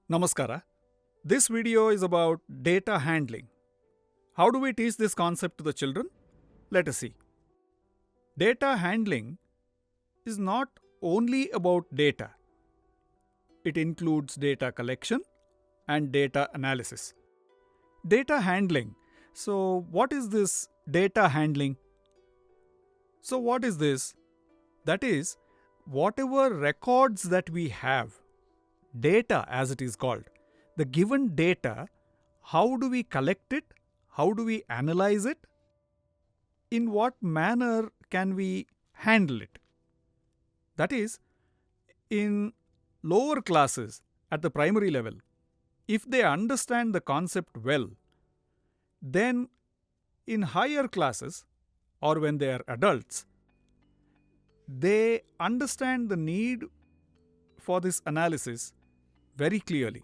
Namaskara. This video is about data handling. How do we teach this concept to the children? Let us see. Data handling is not only about data, it includes data collection and data analysis. Data handling. So, what is this data handling? So, what is this? That is, whatever records that we have, data as it is called, the given data, how do we collect it? How do we analyze it? In what manner can we handle it? That is, in lower classes at the primary level, if they understand the concept well, then in higher classes or when they are adults, they understand the need for this analysis very clearly.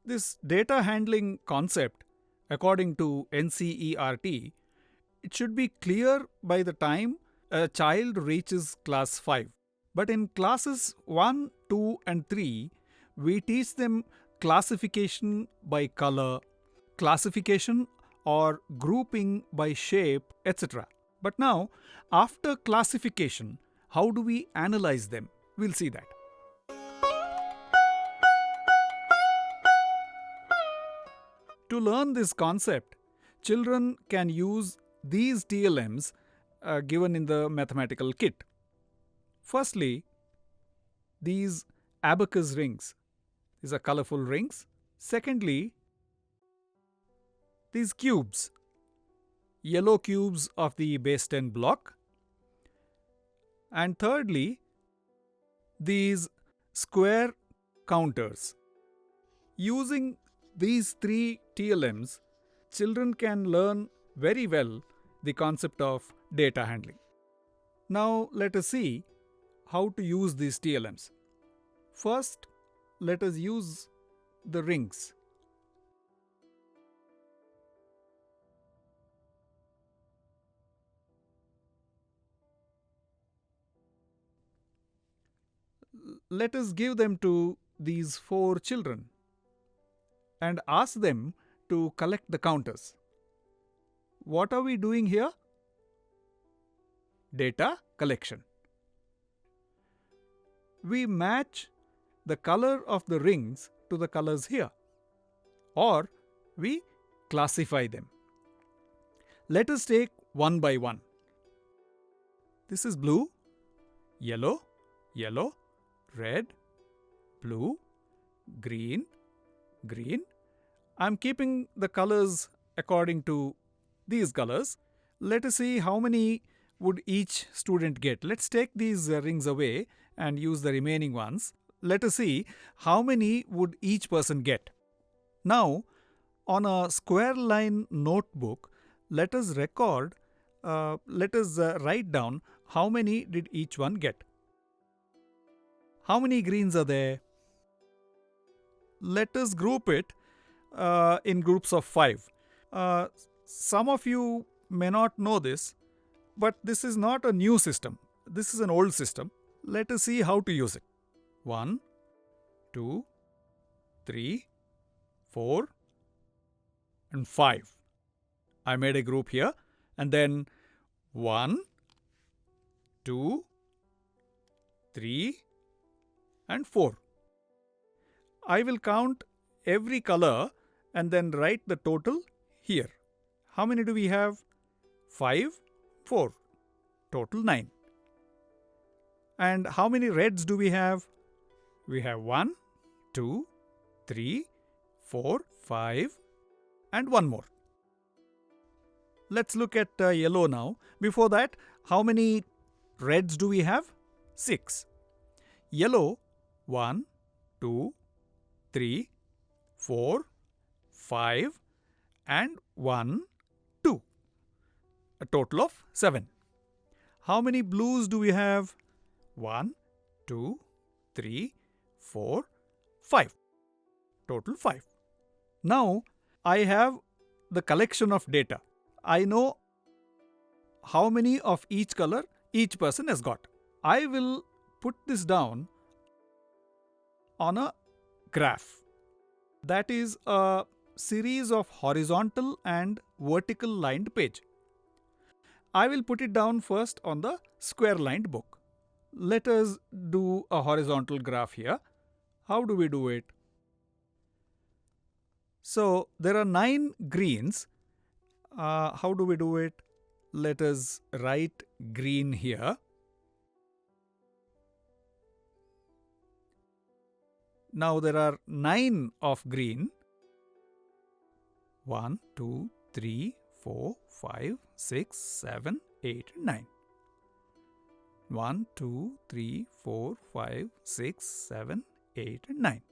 This data handling concept, according to NCERT, it should be clear by the time a child reaches class 5. But in classes 1, 2, and 3, we teach them classification by color, classification or grouping by shape, etc. But now, after classification, how do we analyze them? We'll see that. To learn this concept, children can use these TLMs given in the mathematical kit. Firstly, these abacus rings. These are colorful rings. Secondly, these cubes, yellow cubes of the base 10 block. And thirdly, these square counters. Using these three TLMs, children can learn very well the concept of data handling. Now let us see how to use these TLMs. First, let us use the rings. Let us give them to these 4 children and ask them to collect the counters. What are we doing here? Data collection. We match the color of the rings to the colors here, or we classify them. Let us take one by one. This is blue, yellow, yellow, red, blue, green, green. I'm keeping the colors according to these colors. Let us see how many would each student get. Let's take these rings away and use the remaining ones. Let us see how many would each person get. Now, on a square line notebook, let us write down how many did each one get. How many greens are there? Let us group it in groups of 5. Some of you may not know this, but this is not a new system. This is an old system. Let us see how to use it. 1, 2, 3, 4, and 5. I made a group here, and then 1, 2, 3, and 4. I will count every color and then write the total here. How many do we have? 5, 4. Total 9. And how many reds do we have? We have 1, 2, 3, 4, 5, and one more. Let's look at yellow now. Before that, how many reds do we have? 6. Yellow, 1, 2, 3, 4, 5, and 1, 2. A total of 7. How many blues do we have? 1, 2, 3, 4, 5. Total 5. Now, I have the collection of data. I know how many of each color each person has got. I will put this down on a graph. That is a series of horizontal and vertical lined page. I will put it down first on the square lined book. Let us do a horizontal graph here. How do we do it? So there are 9 greens. How do we do it? Let us write green here. Now there are 9 of green. 1, 2, 3, 4, 5, 6, 7, 8, 9. 1, 2, 3, 4, 5, 6, 7, 8, and 9.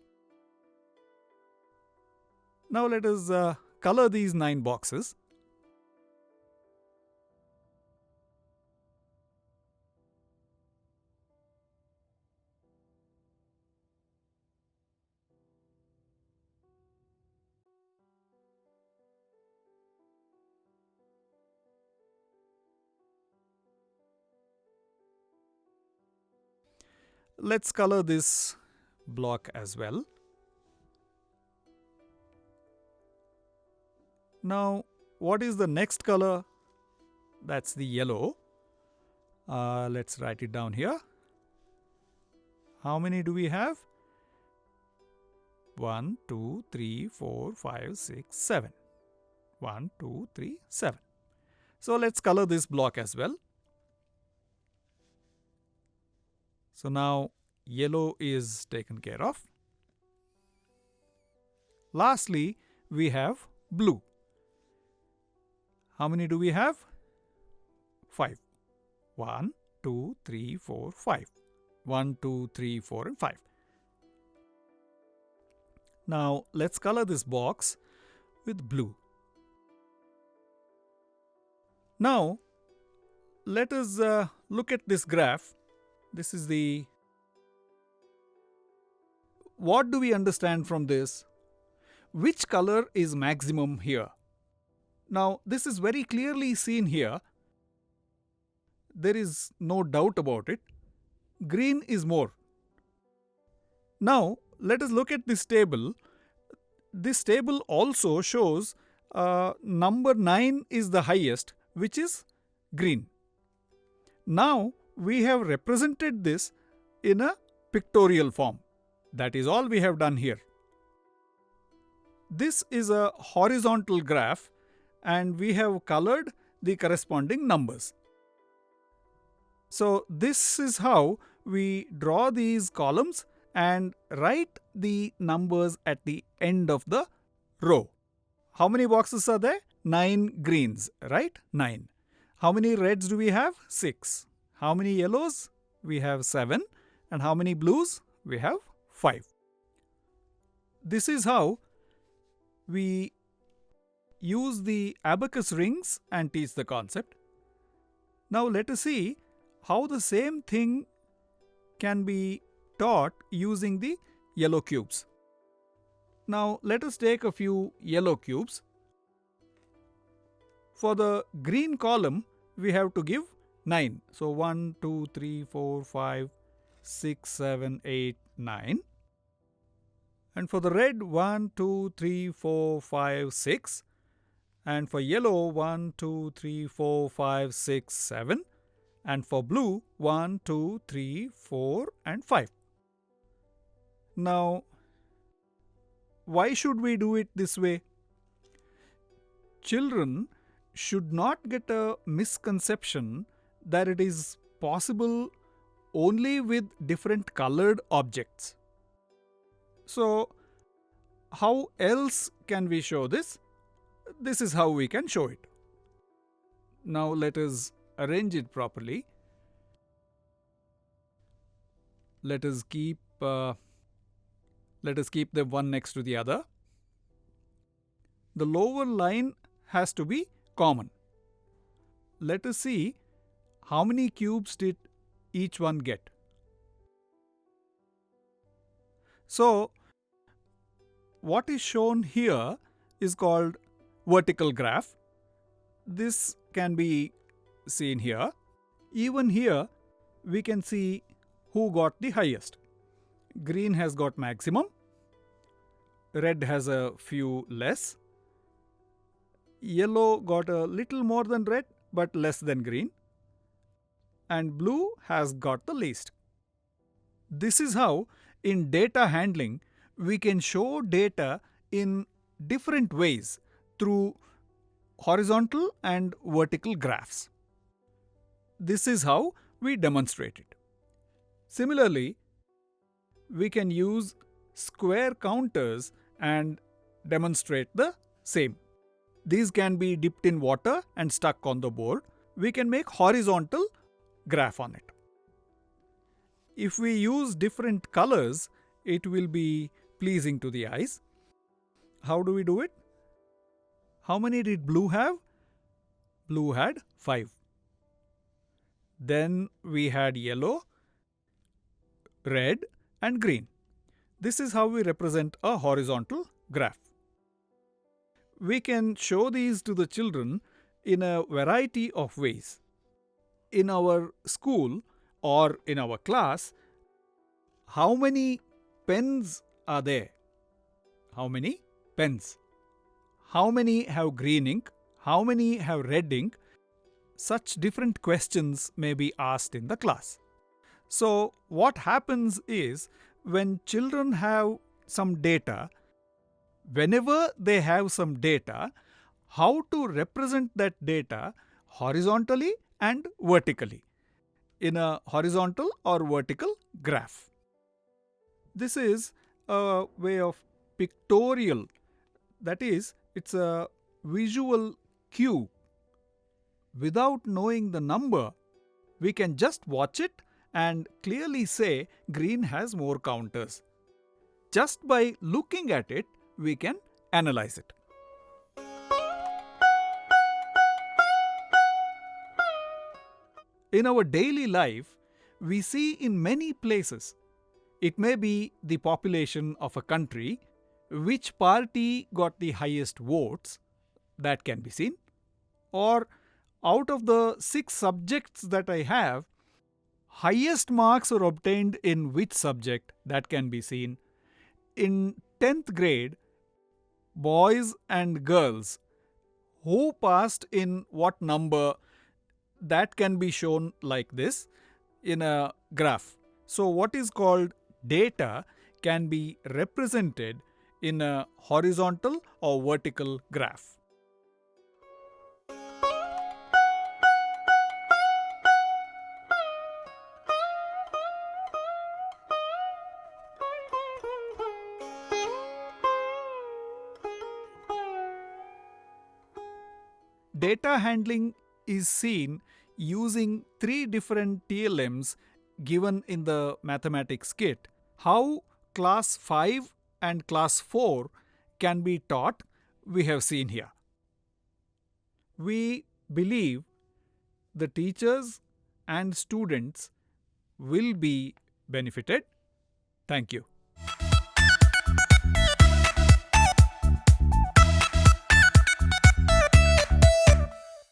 Now let us color these 9 boxes. Let's color this block as well. Now, what is the next color? That's the yellow. Let's write it down here. How many do we have? 1, 2, 3, 4, 5, 6, 7. 1, 2, 3, 7. So let's color this block as well. So now yellow is taken care of. Lastly, we have blue. How many do we have? 5. 1, 2, 3, 4, 5. 1, 2, 3, 4, and 5. Now let's color this box with blue. Now let us look at this graph. This is the... What do we understand from this? Which color is maximum here? Now this is very clearly seen here. There is no doubt about it. Green is more. Now let us look at this table. This table also shows number 9 is the highest, which is green. Now we have represented this in a pictorial form. That is all we have done here. This is a horizontal graph and we have colored the corresponding numbers. So this is how we draw these columns and write the numbers at the end of the row. How many boxes are there? 9 greens, right? 9. How many reds do we have? 6. How many yellows? We have 7. And how many blues? We have 5. This is how we use the abacus rings and teach the concept. Now let us see how the same thing can be taught using the yellow cubes. Now let us take a few yellow cubes. For the green column, we have to give 9. So 1, 2, 3, 4, 5, 6, 7, 8, 9. And for the red, 1, 2, 3, 4, 5, 6. And for yellow, 1, 2, 3, 4, 5, 6, 7. And for blue, 1, 2, 3, 4, and 5. Now, why should we do it this way? Children should not get a misconception that it is possible only with different colored objects. So, how else can we show this? This is how we can show it. Now let us arrange it properly. Let us keep them one next to the other. The lower line has to be common. Let us see how many cubes did each one get. So, what is shown here is called vertical graph. This can be seen here. Even here, we can see who got the highest. Green has got maximum, red has a few less, yellow got a little more than red but less than green, and blue has got the least. This is how in data handling we can show data in different ways through horizontal and vertical graphs. This is how we demonstrate it. Similarly, we can use square counters and demonstrate the same. These can be dipped in water and stuck on the board. We can make horizontal graph on it. If we use different colors, it will be pleasing to the eyes. How do we do it? How many did blue have? Blue had 5. Then we had yellow, red, and green. This is how we represent a horizontal graph. We can show these to the children in a variety of ways. In our school or in our class, how many pens are there? How many pens? How many have green ink? How many have red ink? Such different questions may be asked in the class. So, what happens is when children have some data, whenever they have some data, how to represent that data horizontally and vertically in a horizontal or vertical graph. This is a way of pictorial, that is, it's a visual cue. Without knowing the number, we can just watch it and clearly say green has more counters. Just by looking at it, we can analyze it. In our daily life, we see in many places, it may be the population of a country, which party got the highest votes, that can be seen, or out of the 6 subjects that I have, highest marks are obtained in which subject, that can be seen. In 10th grade, boys and girls, who passed in what number, that can be shown like this in a graph. So what is called data can be represented in a horizontal or vertical graph. Data handling is seen using 3 different TLMs given in the mathematics kit. How class 5 and class 4 can be taught, we have seen here. We believe the teachers and students will be benefited. Thank you.